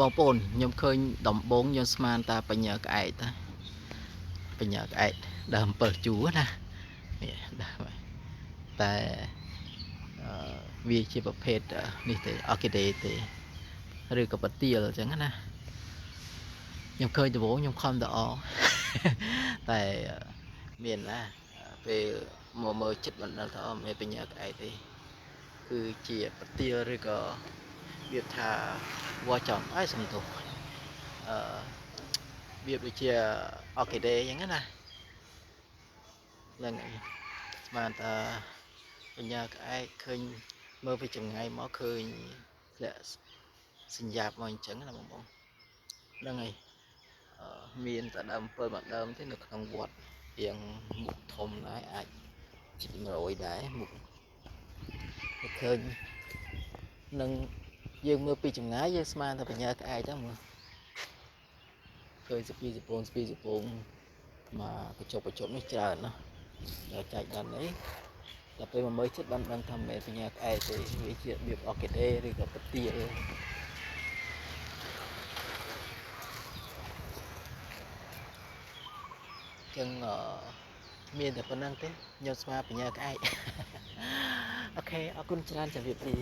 បងប្អូនខ្ញុំឃើញដំបងខ្ញុំស្មានតាបញ្ញាក្អែកតាបញ្ញាក្អែកដើម7ជួរណានេះដើមតែវាជាប្រភេទនេះទេអ័រគីដេទេឬក៏ប៉ទាលអញ្ចឹងណាខ្ញុំឃើញដំបងខ្ញុំខំតអតែមានណាពេលមកមើលចិត្តមិនដឹងថាមានបញ្ញាក្អែកទេគឺជាប៉ទាលឬក៏វាថាវ៉ចំអីសំទោសវាដូចជាអ័រគីដេអញ្ចឹងណាហ្នឹងហើយស្មានថាបញ្ញាក្អែកឃើញមើលពីចម្ងាយមកឃើញធ្លាក់សញ្ញាបមកអញ្ចឹងណាបងប្អូនហ្នឹងហើយមានតែដើម7មួយដើមទេនៅក្នុងវត្តរៀងមុខធំដែរអាចជិត100ដែរមុខឃើញនឹងយើងមើលពីចម្ងាយយើងស្មានថាបញ្ញាក្អែកទៅមើលឃើញស្ពីសពងមកកញ្ចប់នេះច្រើនណាស់ដល់ចែកដល់នេះដល់ពេលមកមើលចិត្តបានដឹងថាមិនបញ្ញាក្អែកទេវាជារបៀបអ័រគីដេឬក៏ប៉ទាលចឹងមានតែប៉ុណ្្នឹងទេខ្ញុំស្មានបញ្ញាក្អែកអូខេអរគុណច្រើនជម្រាបលា